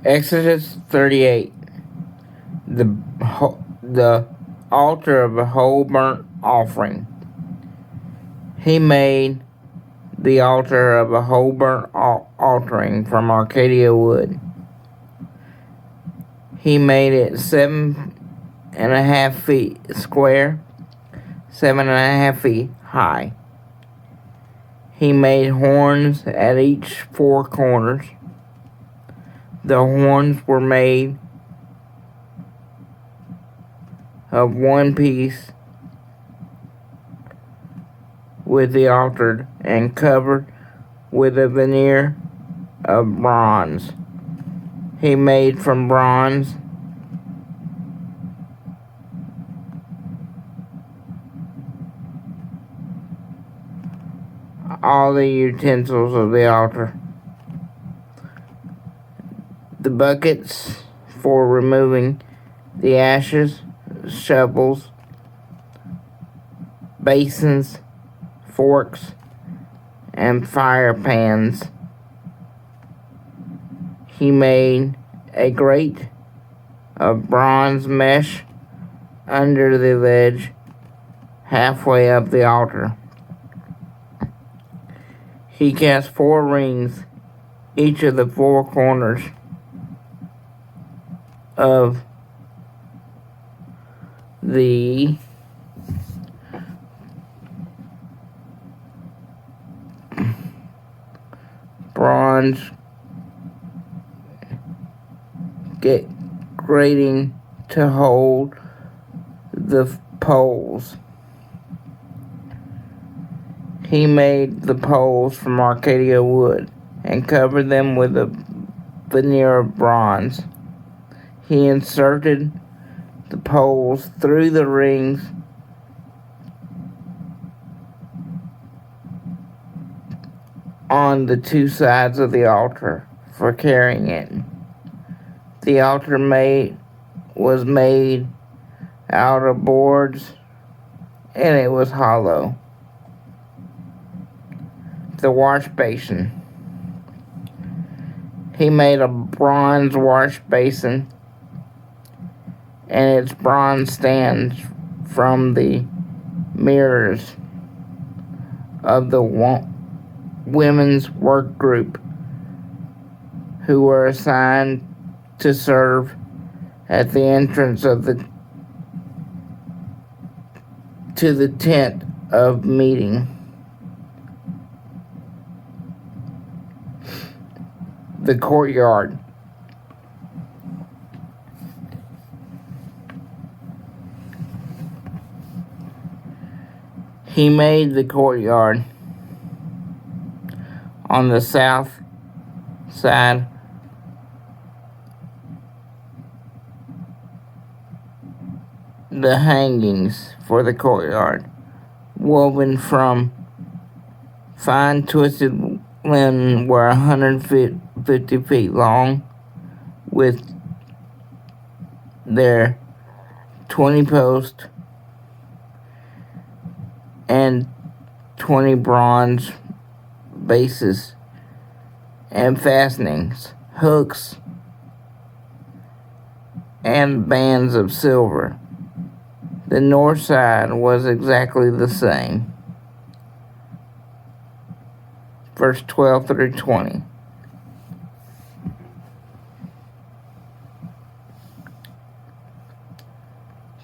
Exodus 38. The altar of a whole burnt offering. He made the altar of a whole burnt offering from Arcadia wood. He made it 7.5 feet square, 7.5 feet high. He made horns at each 4 corners. The horns were made of one piece with the altar and covered with a veneer of bronze. He made from bronze all the utensils of the altar. The buckets for removing the ashes, shovels, basins, forks, and fire pans. He made a grate of bronze mesh under the ledge halfway up the altar. He cast 4 rings, each of the 4 corners of the bronze grating to hold the poles. He made the poles from Arcadia wood and covered them with a veneer of bronze. He inserted the poles through the rings on the 2 sides of the altar for carrying it. The altar was made out of boards, and it was hollow. The wash basin. He made a bronze wash basin and its bronze stands from the mirrors of the women's work group who were assigned to serve at the entrance to the tent of meeting. The courtyard. He made the courtyard on the south side the hangings for the courtyard, woven from fine twisted linen, were 150 feet long, with their 20 posts and 20 bronze bases and fastenings, hooks, and bands of silver. The north side was exactly the same. Verse 12 through 20.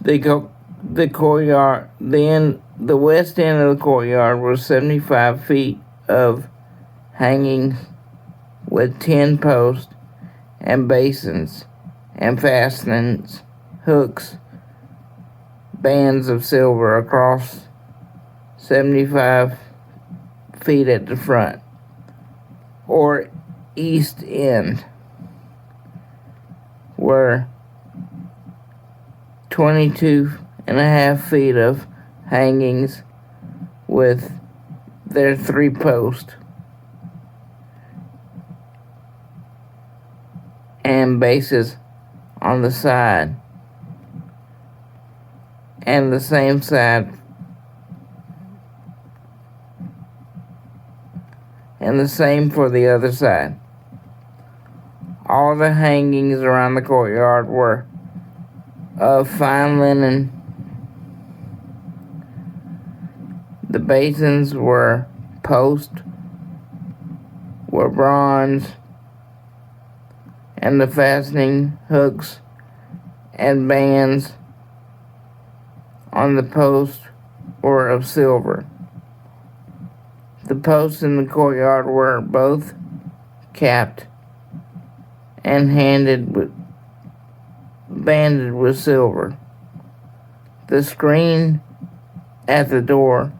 The courtyard, the west end of the courtyard was 75 feet of hangings with 10 posts and basins and fastenings, hooks, bands of silver across 75 feet at the front or east end were 22.5 feet of hangings with their 3 posts and bases on the side, and the same side, and the same for the other side. All the hangings around the courtyard were of fine linen. The basins were bronze, and the fastening hooks and bands on the posts were of silver. The posts in the courtyard were both capped and banded with silver. The screen at the door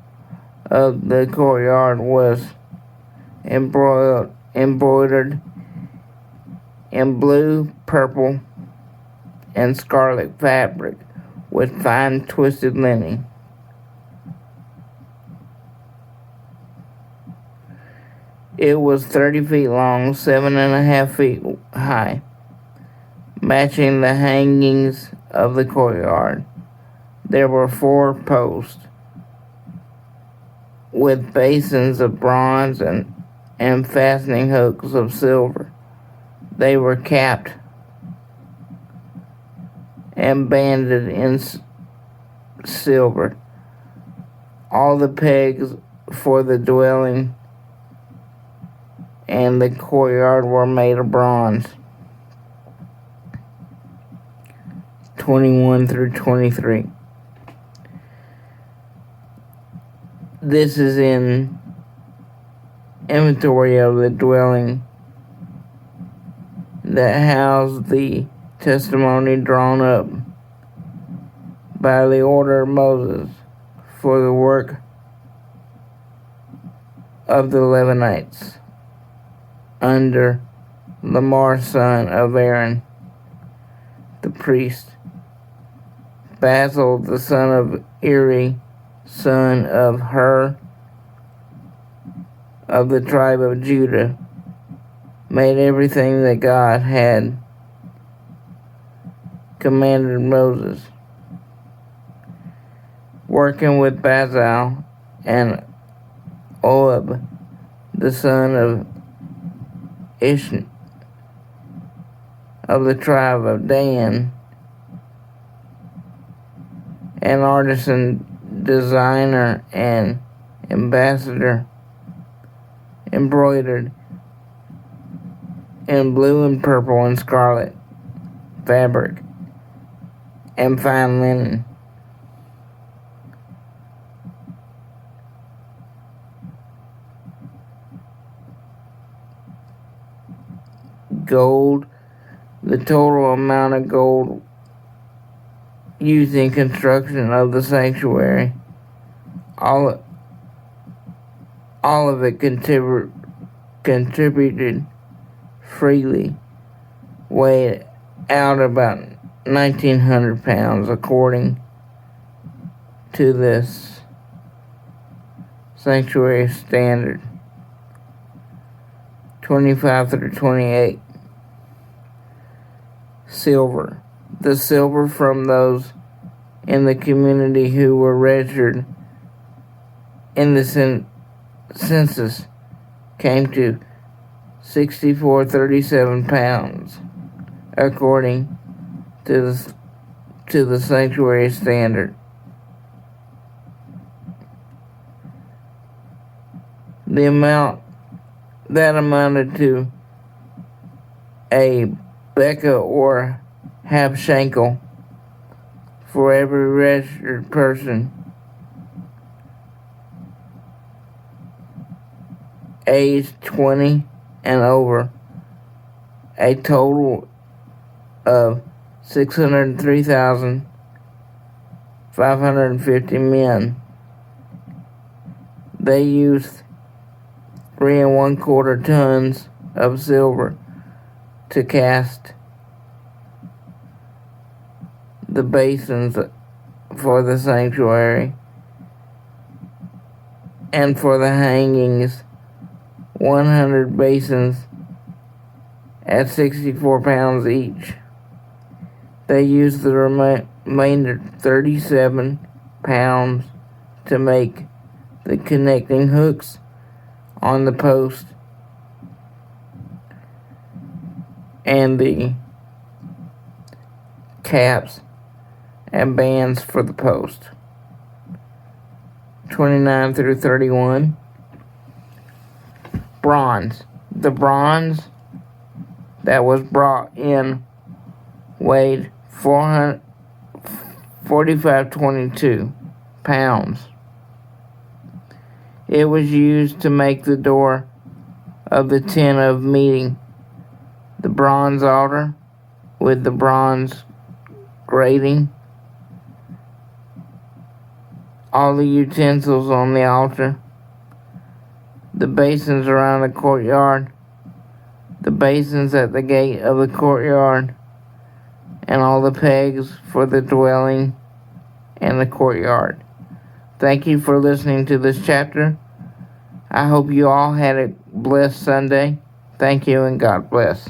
of the courtyard was embroidered in blue, purple, and scarlet fabric with fine twisted linen. It was 30 feet long, 7.5 feet high, matching the hangings of the courtyard. There were 4 posts with basins of bronze and fastening hooks of silver. They were capped and banded in silver. All the pegs for the dwelling and the courtyard were made of bronze. 21 through 23. This is in inventory of the dwelling that housed the testimony drawn up by the order of Moses for the work of the Levites under Lamar, son of Aaron, the priest, Basil, the son of Eri, son of Hur, of the tribe of Judah, made everything that God had commanded Moses, working with Basil and Ohab, the son of Ishn, of the tribe of Dan, an artisan, designer, and ambassador, embroidered in blue and purple and scarlet fabric and fine linen. Gold, the total amount of gold used in construction of the sanctuary, all of it contributed freely, weighed out about 1,900 pounds according to this sanctuary standard. 25 through 28. Silver. The silver from those in the community who were registered in the census came to 6,437 pounds, according to the sanctuary standard. The amount that amounted to a becca or half shekel for every registered person aged 20 and over, a total of 603,550 men. They used 3 1/4 tons of silver to cast the basins for the sanctuary, and for the hangings, 100 basins at 64 pounds each. They used the remainder 37 pounds to make the connecting hooks on the post and the caps and bands for the post. 29 through 31. Bronze. The bronze that was brought in weighed 45.22 pounds. It was used to make the door of the tent of meeting, the bronze altar with the bronze grating, all the utensils on the altar, the basins around the courtyard, the basins at the gate of the courtyard, and all the pegs for the dwelling and the courtyard. Thank you for listening to this chapter. I hope you all had a blessed Sunday. Thank you and God bless.